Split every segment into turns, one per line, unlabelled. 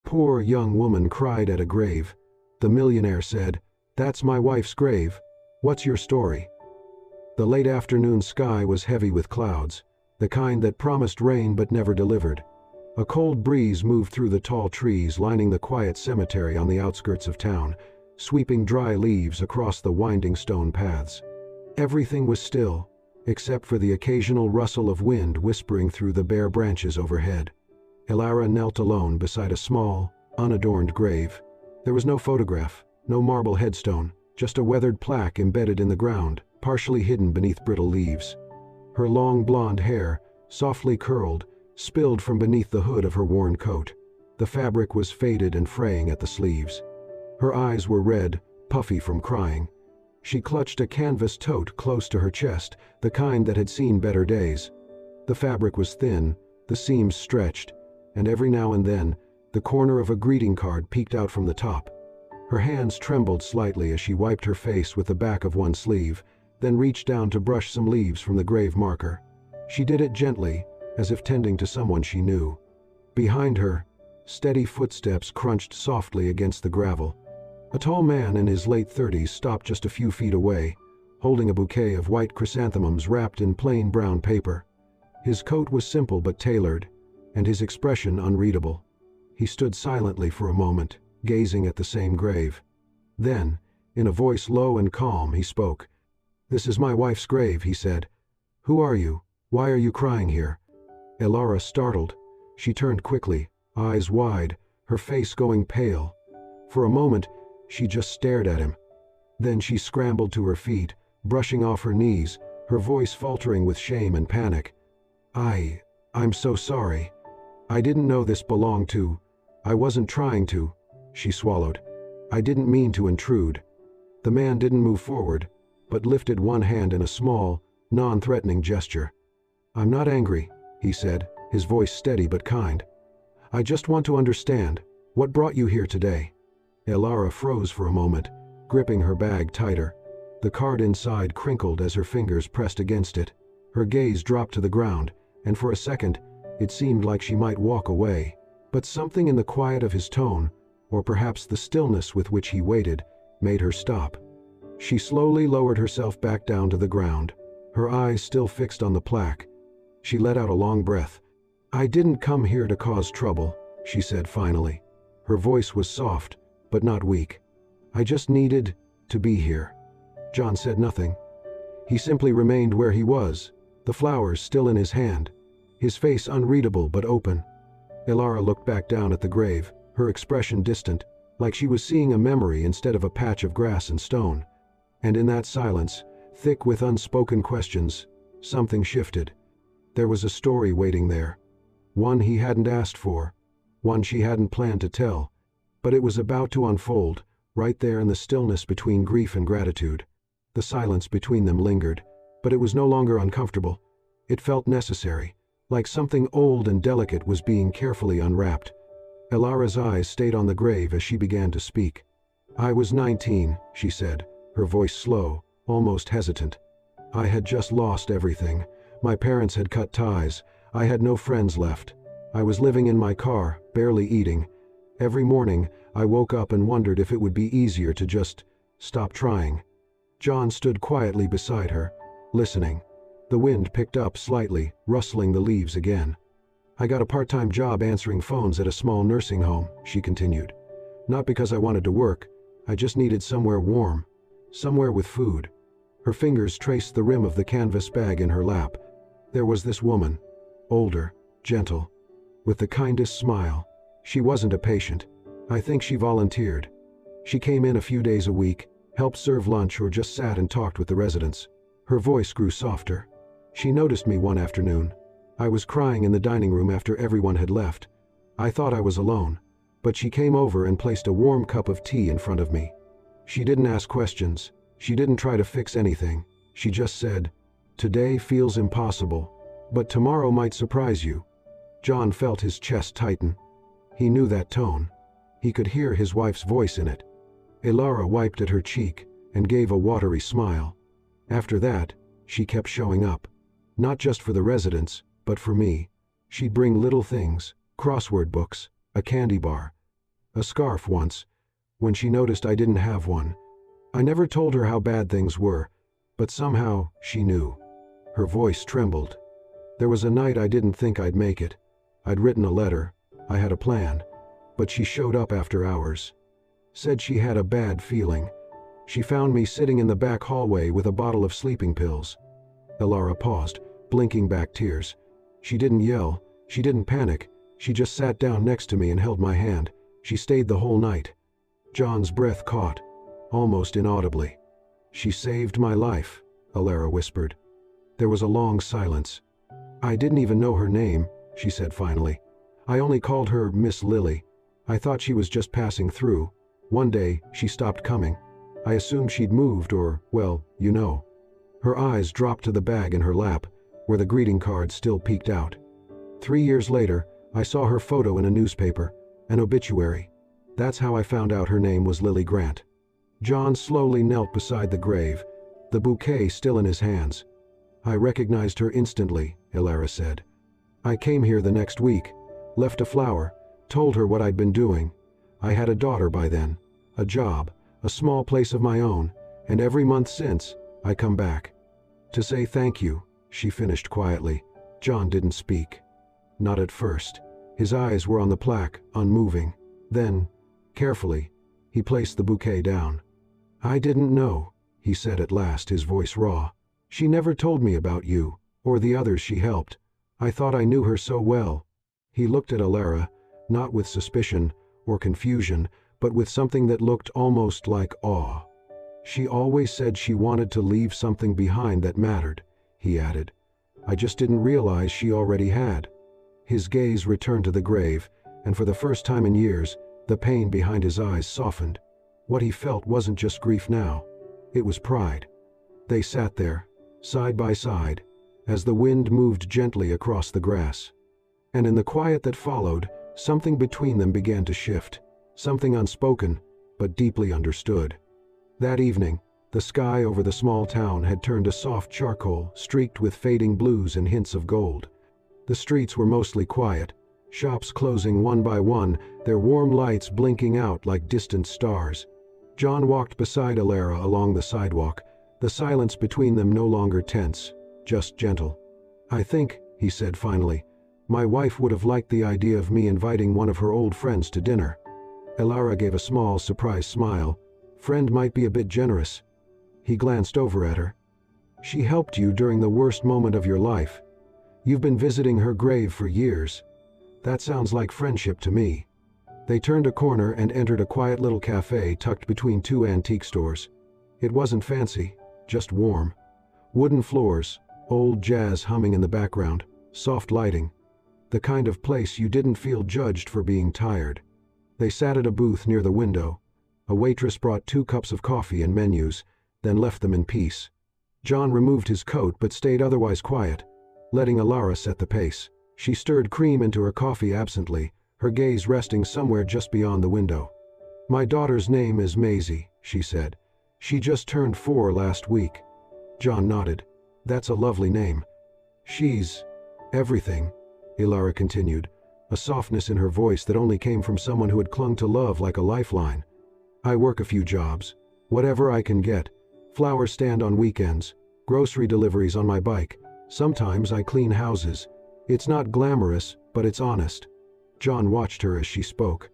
poor young woman cried at a grave. The millionaire said, "That's my wife's grave. What's your story?" The late afternoon sky was heavy with clouds, the kind that promised rain but never delivered. A cold breeze moved through the tall trees lining the quiet cemetery on the outskirts of town, sweeping dry leaves across the winding stone paths. Everything was still, except for the occasional rustle of wind whispering through the bare branches overhead. Elara knelt alone beside a small, unadorned grave. There was no photograph, no marble headstone, just a weathered plaque embedded in the ground, partially hidden beneath brittle leaves. Her long blonde hair, softly curled, spilled from beneath the hood of her worn coat. The fabric was faded and fraying at the sleeves. Her eyes were red, puffy from crying. She clutched a canvas tote close to her chest, the kind that had seen better days. The fabric was thin, the seams stretched, and every now and then, the corner of a greeting card peeked out from the top. Her hands trembled slightly as she wiped her face with the back of one sleeve, then reached down to brush some leaves from the grave marker. She did it gently, as if tending to someone she knew. Behind her, steady footsteps crunched softly against the gravel. A tall man in his late 30s stopped just a few feet away, holding a bouquet of white chrysanthemums wrapped in plain brown paper. His coat was simple but tailored, and his expression unreadable. He stood silently for a moment, gazing at the same grave. Then, in a voice low and calm, he spoke. "This is my wife's grave," he said. "Who are you? Why are you crying here?" Elara startled. She turned quickly, eyes wide, her face going pale. For a moment, she just stared at him. Then she scrambled to her feet, brushing off her knees, her voice faltering with shame and panic. I'm so sorry. I didn't know this belonged to. I wasn't trying to," she swallowed. "I didn't mean to intrude." The man didn't move forward, but lifted one hand in a small, non-threatening gesture. "I'm not angry," he said, his voice steady but kind. "I just want to understand, what brought you here today?" Elara froze for a moment, gripping her bag tighter. The card inside crinkled as her fingers pressed against it. Her gaze dropped to the ground, and for a second, it seemed like she might walk away. But something in the quiet of his tone, or perhaps the stillness with which he waited, made her stop. She slowly lowered herself back down to the ground, her eyes still fixed on the plaque. She let out a long breath. "I didn't come here to cause trouble," she said finally. Her voice was soft, but not weak. "I just needed to be here." John said nothing. He simply remained where he was, the flowers still in his hand, his face unreadable but open. Elara looked back down at the grave, her expression distant, like she was seeing a memory instead of a patch of grass and stone. And in that silence, thick with unspoken questions, something shifted. There was a story waiting there. One he hadn't asked for, one she hadn't planned to tell, but it was about to unfold, right there in the stillness between grief and gratitude. The silence between them lingered, but it was no longer uncomfortable. It felt necessary, like something old and delicate was being carefully unwrapped. Elara's eyes stayed on the grave as she began to speak. "I was 19, she said, her voice slow, almost hesitant. "I had just lost everything. My parents had cut ties. I had no friends left. I was living in my car, barely eating. Every morning, I woke up and wondered if it would be easier to just stop trying." John stood quietly beside her, listening. The wind picked up slightly, rustling the leaves again. "I got a part-time job answering phones at a small nursing home," she continued. "Not because I wanted to work, I just needed somewhere warm, somewhere with food." Her fingers traced the rim of the canvas bag in her lap. There was this woman, older, gentle, with the kindest smile. She wasn't a patient. I think she volunteered. She came in a few days a week, helped serve lunch or just sat and talked with the residents. Her voice grew softer. She noticed me one afternoon. I was crying in the dining room after everyone had left. I thought I was alone, but she came over and placed a warm cup of tea in front of me. She didn't ask questions. She didn't try to fix anything. She just said, "Today feels impossible, but tomorrow might surprise you." John felt his chest tighten. He knew that tone. He could hear his wife's voice in it. Elara wiped at her cheek and gave a watery smile. After that, she kept showing up. Not just for the residents, but for me. She'd bring little things, crossword books, a candy bar, A scarf once, when she noticed I didn't have one. I never told her how bad things were, but somehow she knew. Her voice trembled. There was a night I didn't think I'd make it. I'd written a letter. I had a plan. But she showed up after hours. Said she had a bad feeling. She found me sitting in the back hallway with a bottle of sleeping pills. Elara paused, blinking back tears. She didn't yell. She didn't panic. She just sat down next to me and held my hand. She stayed the whole night. John's breath caught, almost inaudibly. "She saved my life," Elara whispered. There was a long silence. "I didn't even know her name," she said finally. "I only called her Miss Lily. I thought she was just passing through. One day, she stopped coming. I assumed she'd moved or, well, you know." Her eyes dropped to the bag in her lap, where the greeting card still peeked out. 3 years later, I saw her photo in a newspaper, an obituary. That's how I found out her name was Lily Grant. John slowly knelt beside the grave, the bouquet still in his hands. "I recognized her instantly," Elara said. "I came here the next week, left a flower, told her what I'd been doing. I had a daughter by then, a job, a small place of my own, and every month since, I come back. To say thank you," she finished quietly. John didn't speak. Not at first. His eyes were on the plaque, unmoving. Then, carefully, he placed the bouquet down. "I didn't know," he said at last, his voice raw. "She never told me about you, or the others she helped. I thought I knew her so well." He looked at Elara, not with suspicion or confusion, but with something that looked almost like awe. "She always said she wanted to leave something behind that mattered," he added. "I just didn't realize she already had." His gaze returned to the grave, and for the first time in years, the pain behind his eyes softened. What he felt wasn't just grief now. It was pride. They sat there, side by side, as the wind moved gently across the grass. And in the quiet that followed, something between them began to shift, something unspoken, but deeply understood. That evening, the sky over the small town had turned a soft charcoal, streaked with fading blues and hints of gold. The streets were mostly quiet, shops closing one by one, their warm lights blinking out like distant stars. John walked beside Elara along the sidewalk, the silence between them no longer tense, just gentle. "I think," he said finally, "my wife would have liked the idea of me inviting one of her old friends to dinner." Elara gave a small, surprised smile. "Friend might be a bit generous." He glanced over at her. "She helped you during the worst moment of your life. You've been visiting her grave for years. That sounds like friendship to me." They turned a corner and entered a quiet little cafe tucked between two antique stores. It wasn't fancy, just warm. Wooden floors, old jazz humming in the background, soft lighting. The kind of place you didn't feel judged for being tired. They sat at a booth near the window. A waitress brought 2 cups of coffee and menus, then left them in peace. John removed his coat but stayed otherwise quiet, letting Elara set the pace. She stirred cream into her coffee absently, her gaze resting somewhere just beyond the window. "My daughter's name is Maisie," she said. "She just turned 4 last week." John nodded. "That's a lovely name." "She's everything," Elara continued, a softness in her voice that only came from someone who had clung to love like a lifeline. "I work a few jobs. Whatever I can get. Flower stand on weekends, grocery deliveries on my bike. Sometimes I clean houses. It's not glamorous, but it's honest." John watched her as she spoke.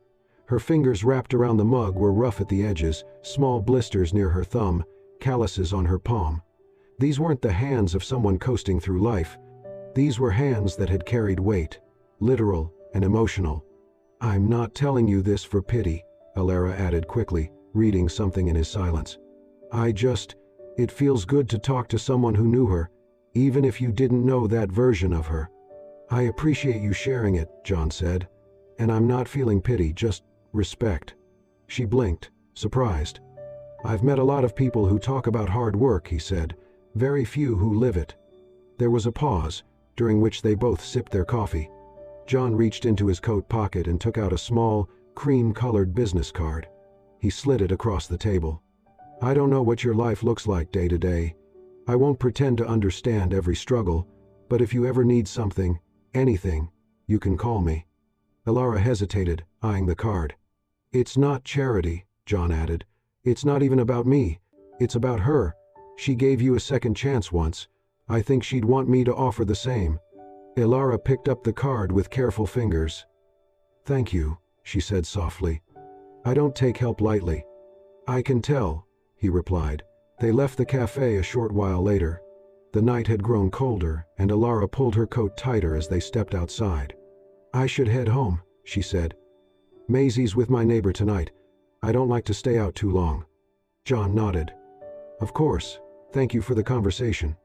Her fingers wrapped around the mug were rough at the edges, small blisters near her thumb, calluses on her palm. These weren't the hands of someone coasting through life. These were hands that had carried weight, literal and emotional. "I'm not telling you this for pity," Elara added quickly, reading something in his silence. It feels good to talk to someone who knew her, even if you didn't know that version of her." "I appreciate you sharing it," John said. "And I'm not feeling pity, just respect." She blinked, surprised. "I've met a lot of people who talk about hard work," he said. "Very few who live it." There was a pause, during which they both sipped their coffee. John reached into his coat pocket and took out a small, cream-colored business card. He slid it across the table. "I don't know what your life looks like day to day. I won't pretend to understand every struggle, but if you ever need something, anything, you can call me." Elara hesitated, eyeing the card. It's not charity, John added. It's not even about me. It's about her. She gave you a second chance once. I think she'd want me to offer the same. Ilara picked up the card with careful fingers. Thank you, she said softly. I don't take help lightly. I can tell, he replied. They left the cafe a short while later. The night had grown colder, and Ilara pulled her coat tighter as they stepped outside. I should head home, she said. Maisie's with my neighbor tonight. I don't like to stay out too long. John nodded. Of course. Thank you for the conversation.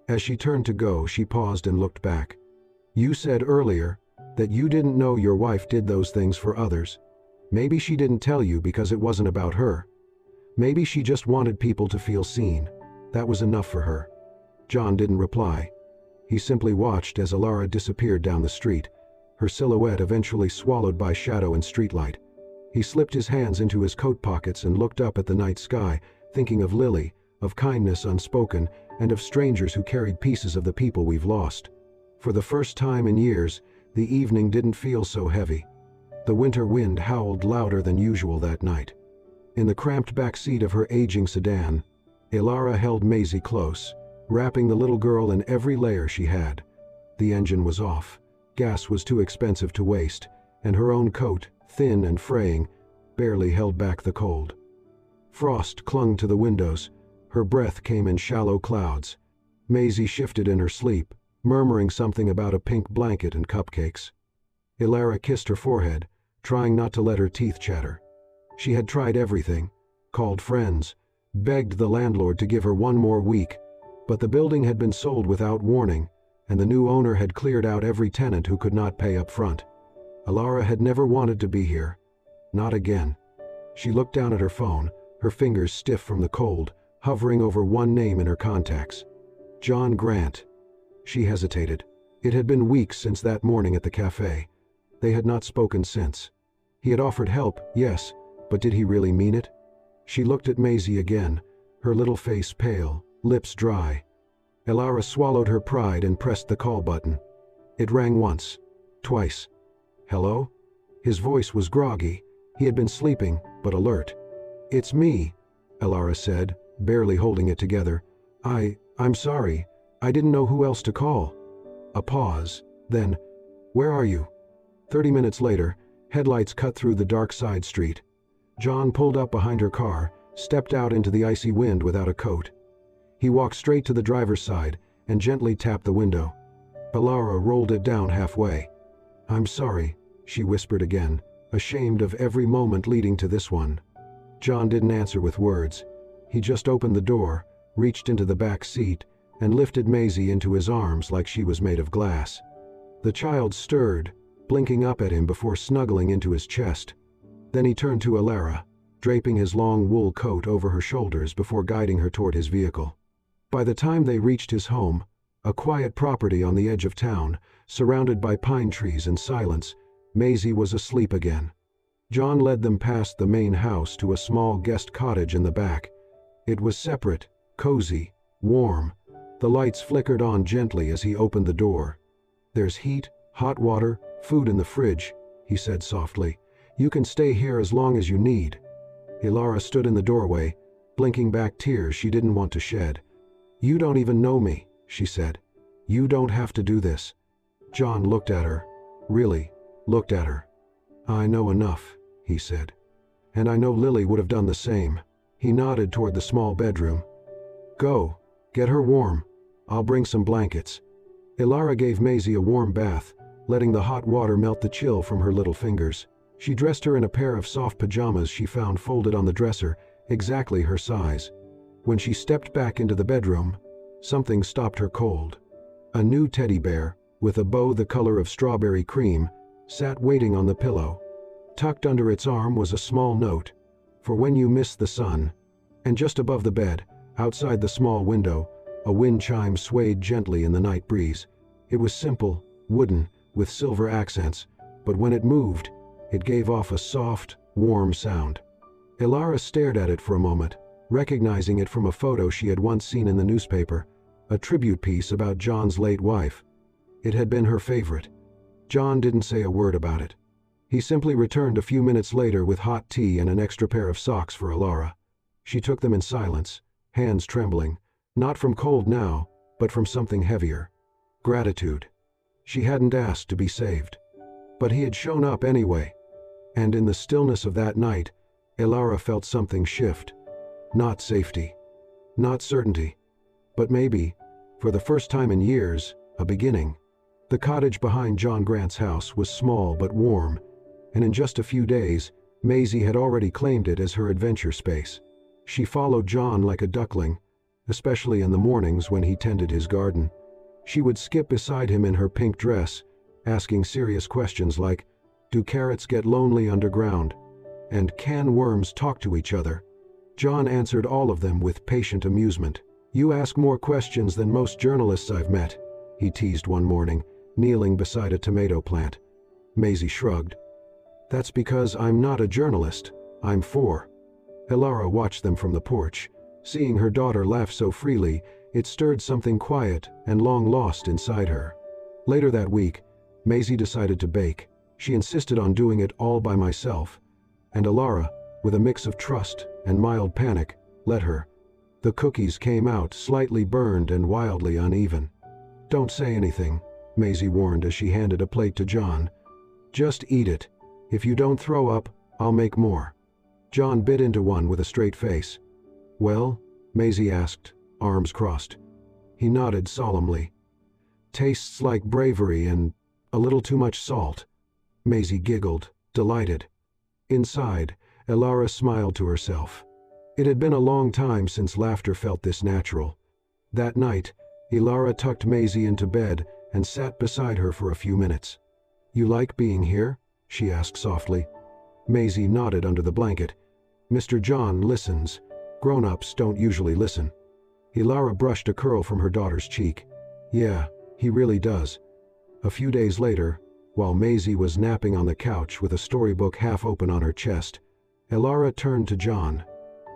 As she turned to go, she paused and looked back. You said earlier that you didn't know your wife did those things for others. Maybe she didn't tell you because it wasn't about her. Maybe she just wanted people to feel seen. That was enough for her. John didn't reply. He simply watched as Ilara disappeared down the street, her silhouette eventually swallowed by shadow and streetlight. He slipped his hands into his coat pockets and looked up at the night sky, thinking of Lily, of kindness unspoken, and of strangers who carried pieces of the people we've lost. For the first time in years, the evening didn't feel so heavy. The winter wind howled louder than usual that night. In the cramped back seat of her aging sedan, Ilara held Maisie close, wrapping the little girl in every layer she had. The engine was off. Gas was too expensive to waste, and her own coat, thin and fraying, barely held back the cold. Frost clung to the windows. Her breath came in shallow clouds. Maisie shifted in her sleep, murmuring something about a pink blanket and cupcakes. Ilara kissed her forehead, trying not to let her teeth chatter. She had tried everything, called friends, begged the landlord to give her one more week, but the building had been sold without warning, and the new owner had cleared out every tenant who could not pay up front. Ilara had never wanted to be here. Not again. She looked down at her phone, her fingers stiff from the cold, hovering over one name in her contacts. John Grant. She hesitated. It had been weeks since that morning at the cafe. They had not spoken since. He had offered help, yes, but did he really mean it? She looked at Maisie again, her little face pale, lips dry. Ilara swallowed her pride and pressed the call button. It rang once, twice. Hello? His voice was groggy. He had been sleeping, but alert. It's me, Ilara said, barely holding it together. I'm sorry. I didn't know who else to call. A pause. Then, where are you? 30 minutes later, headlights cut through the dark side street. John pulled up behind her car, stepped out into the icy wind without a coat. He walked straight to the driver's side and gently tapped the window. Ilara rolled it down halfway. I'm sorry, she whispered again, ashamed of every moment leading to this one. John didn't answer with words. He just opened the door, reached into the back seat, and lifted Maisie into his arms like she was made of glass. The child stirred, blinking up at him before snuggling into his chest. Then he turned to Ilara, draping his long wool coat over her shoulders before guiding her toward his vehicle. By the time they reached his home, a quiet property on the edge of town, surrounded by pine trees and silence, Maisie was asleep again. John led them past the main house to a small guest cottage in the back. It was separate, cozy, warm. The lights flickered on gently as he opened the door. There's heat, hot water, food in the fridge, he said softly. You can stay here as long as you need. Ilara stood in the doorway, blinking back tears she didn't want to shed. You don't even know me, she said. You don't have to do this. John looked at her. Really, looked at her. I know enough, he said. And I know Lily would have done the same. He nodded toward the small bedroom. Go, get her warm. I'll bring some blankets. Ilara gave Maisie a warm bath, letting the hot water melt the chill from her little fingers. She dressed her in a pair of soft pajamas she found folded on the dresser, exactly her size. When she stepped back into the bedroom, something stopped her cold. A new teddy bear, with a bow the color of strawberry cream, sat waiting on the pillow. Tucked under its arm was a small note, for when you miss the sun. And just above the bed, outside the small window, a wind chime swayed gently in the night breeze. It was simple, wooden, with silver accents, but when it moved, it gave off a soft, warm sound. Ilara stared at it for a moment, recognizing it from a photo she had once seen in the newspaper, a tribute piece about John's late wife. It had been her favorite. John didn't say a word about it. He simply returned a few minutes later with hot tea and an extra pair of socks for Alara. She took them in silence, hands trembling, not from cold now, but from something heavier. Gratitude. She hadn't asked to be saved. But he had shown up anyway. And in the stillness of that night, Alara felt something shift. Not safety. Not certainty. But maybe, for the first time in years, a beginning. The cottage behind John Grant's house was small but warm, and in just a few days, Maisie had already claimed it as her adventure space. She followed John like a duckling, especially in the mornings when he tended his garden. She would skip beside him in her pink dress, asking serious questions like, "Do carrots get lonely underground?" and "Can worms talk to each other?" John answered all of them with patient amusement. "You ask more questions than most journalists I've met," he teased one morning, kneeling beside a tomato plant. Maisie shrugged. "That's because I'm not a journalist, I'm 4. Alara watched them from the porch. Seeing her daughter laugh so freely, it stirred something quiet and long lost inside her. Later that week, Maisie decided to bake. She insisted on doing it all by myself, and Alara, with a mix of trust and mild panic, let her. The cookies came out slightly burned and wildly uneven. "Don't say anything," Maisie warned as she handed a plate to John. "Just eat it. If you don't throw up, I'll make more." John bit into one with a straight face. "Well?" Maisie asked, arms crossed. He nodded solemnly. "Tastes like bravery and a little too much salt." Maisie giggled, delighted. Inside, Alara smiled to herself. It had been a long time since laughter felt this natural. That night, Alara tucked Maisie into bed and sat beside her for a few minutes. "You like being here?" she asked softly. Maisie nodded under the blanket. "Mr. John listens. Grown-ups don't usually listen." Alara brushed a curl from her daughter's cheek. "Yeah, he really does." A few days later, while Maisie was napping on the couch with a storybook half open on her chest, Alara turned to John.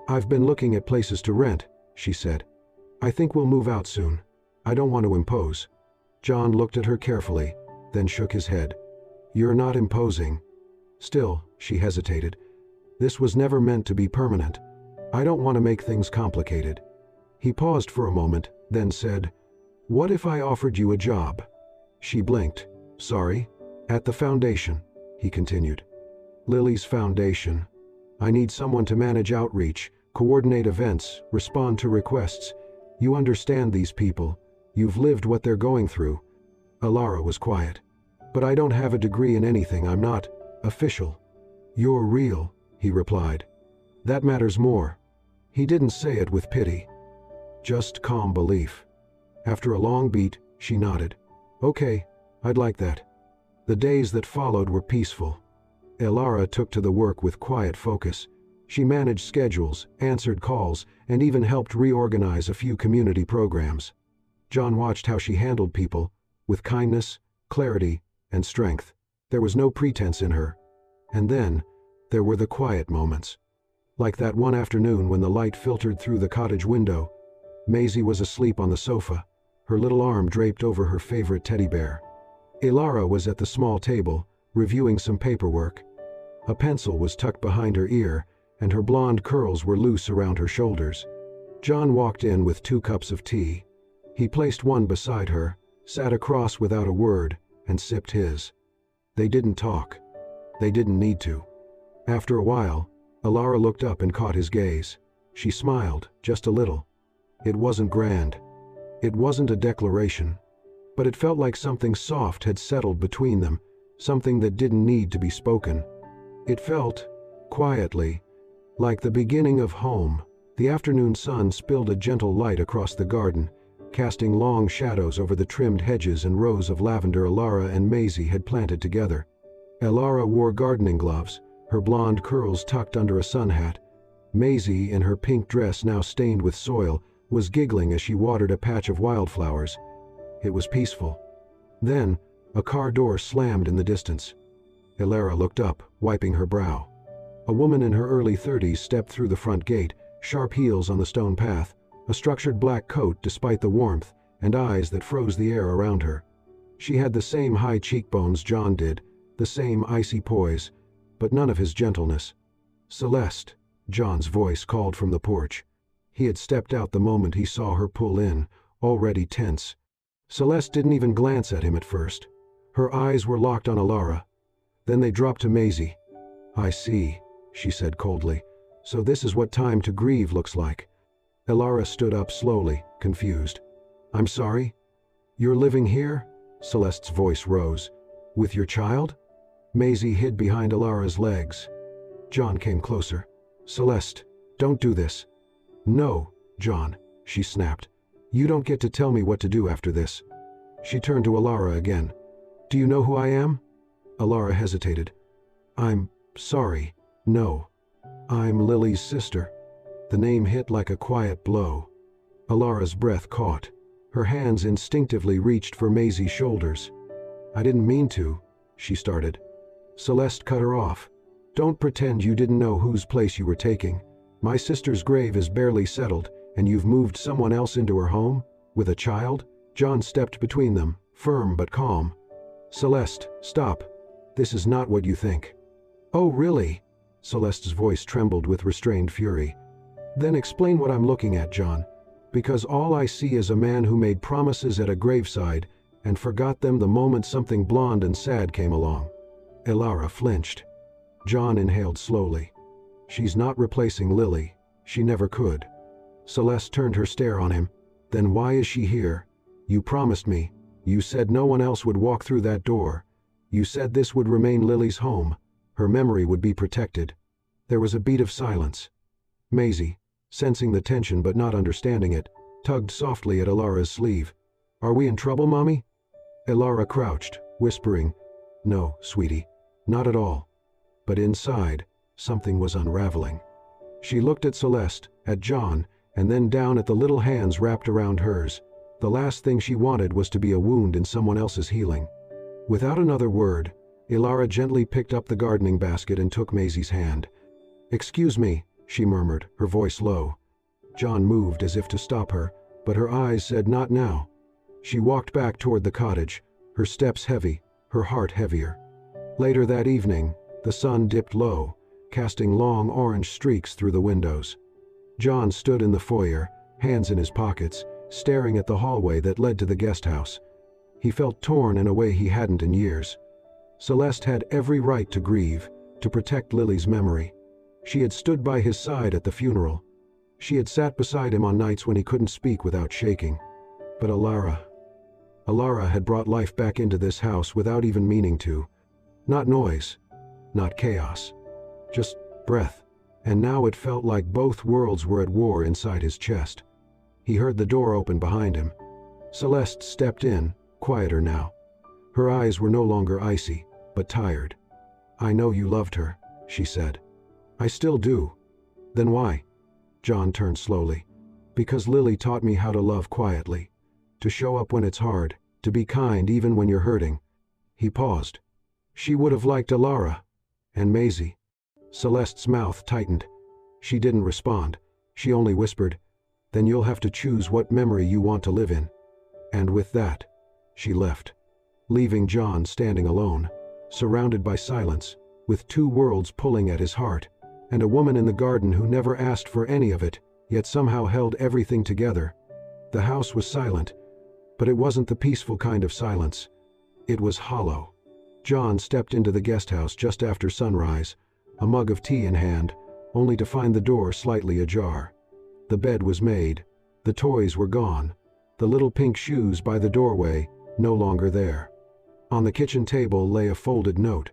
"I've been looking at places to rent," she said. "I think we'll move out soon. I don't want to impose." John looked at her carefully, then shook his head. "You're not imposing." Still, she hesitated. "This was never meant to be permanent. I don't want to make things complicated." He paused for a moment, then said, "What if I offered you a job?" She blinked. "Sorry?" "At the foundation," he continued. "Lily's foundation. I need someone to manage outreach, coordinate events, respond to requests. You understand these people. You've lived what they're going through." Alara was quiet. "But I don't have a degree in anything. I'm not official." "You're real," he replied. "That matters more." He didn't say it with pity. Just calm belief. After a long beat, she nodded. "Okay, I'd like that." The days that followed were peaceful. Alara took to the work with quiet focus. She managed schedules, answered calls, and even helped reorganize a few community programs. John watched how she handled people, with kindness, clarity, and strength. There was no pretense in her. And then, there were the quiet moments. Like that one afternoon when the light filtered through the cottage window. Maisie was asleep on the sofa, her little arm draped over her favorite teddy bear. Alara was at the small table, reviewing some paperwork. A pencil was tucked behind her ear, and her blonde curls were loose around her shoulders. John walked in with 2 cups of tea. He placed one beside her, sat across without a word, and sipped his. They didn't talk. They didn't need to. After a while, Alara looked up and caught his gaze. She smiled, just a little. It wasn't grand. It wasn't a declaration. But it felt like something soft had settled between them, something that didn't need to be spoken. It felt, quietly, like the beginning of home. The afternoon sun spilled a gentle light across the garden, casting long shadows over the trimmed hedges and rows of lavender Alara and Maisie had planted together. Alara wore gardening gloves, her blonde curls tucked under a sun hat. Maisie, in her pink dress now stained with soil, was giggling as she watered a patch of wildflowers. It was peaceful. Then, a car door slammed in the distance. Alara looked up, wiping her brow. A woman in her early 30s stepped through the front gate, sharp heels on the stone path, a structured black coat despite the warmth, and eyes that froze the air around her. She had the same high cheekbones John did, the same icy poise, but none of his gentleness. "Celeste," John's voice called from the porch. He had stepped out the moment he saw her pull in, already tense. Celeste didn't even glance at him at first. Her eyes were locked on Alara. Then they dropped to Maisie. "I see," she said coldly. "So this is what time to grieve looks like." Alara stood up slowly, confused. "I'm sorry? You're living here?" Celeste's voice rose. "With your child?" Maisie hid behind Alara's legs. John came closer. "Celeste, don't do this." "No, John," she snapped. "You don't get to tell me what to do after this." She turned to Alara again. "Do you know who I am?" Alara hesitated. "I'm sorry, no. I'm Lily's sister." The name hit like a quiet blow. Alara's breath caught. Her hands instinctively reached for Maisie's shoulders. "I didn't mean to," she started. Celeste cut her off. "Don't pretend you didn't know whose place you were taking. My sister's grave is barely settled, and you've moved someone else into her home? With a child?" John stepped between them, firm but calm. "Celeste, stop. This is not what you think." "Oh, really?" Celeste's voice trembled with restrained fury. "Then explain what I'm looking at, John. Because all I see is a man who made promises at a graveside and forgot them the moment something blonde and sad came along." Alara flinched. John inhaled slowly. "She's not replacing Lily. She never could." Celeste turned her stare on him. "Then why is she here? You promised me. You said no one else would walk through that door. You said this would remain Lily's home. Her memory would be protected." There was a beat of silence. Maisie, sensing the tension but not understanding it, tugged softly at Alara's sleeve. "Are we in trouble, Mommy?" Alara crouched, whispering, "No, sweetie, not at all." But inside, something was unraveling. She looked at Celeste, at John, and then down at the little hands wrapped around hers. The last thing she wanted was to be a wound in someone else's healing. Without another word, Alara gently picked up the gardening basket and took Maisie's hand. "Excuse me," she murmured, her voice low. John moved as if to stop her, but her eyes said not now. She walked back toward the cottage, her steps heavy, her heart heavier. Later that evening, the sun dipped low, casting long orange streaks through the windows. John stood in the foyer, hands in his pockets, staring at the hallway that led to the guest house. He felt torn in a way he hadn't in years. Celeste had every right to grieve, to protect Lily's memory. She had stood by his side at the funeral. She had sat beside him on nights when he couldn't speak without shaking. But Alara had brought life back into this house without even meaning to. Not noise, not chaos, just breath. And now it felt like both worlds were at war inside his chest. He heard the door open behind him. Celeste stepped in, quieter now. Her eyes were no longer icy, but tired. "I know you loved her," she said. "I still do." "Then why?" John turned slowly. "Because Lily taught me how to love quietly. To show up when it's hard, to be kind even when you're hurting." He paused. "She would have liked Alara. And Maisie." Celeste's mouth tightened. She didn't respond. She only whispered, "Then you'll have to choose what memory you want to live in." And with that, she left, leaving John standing alone, surrounded by silence, with two worlds pulling at his heart, and a woman in the garden who never asked for any of it, yet somehow held everything together. The house was silent, but it wasn't the peaceful kind of silence. It was hollow. John stepped into the guest house just after sunrise, a mug of tea in hand, only to find the door slightly ajar. The bed was made. The toys were gone. The little pink shoes by the doorway, no longer there. On the kitchen table lay a folded note.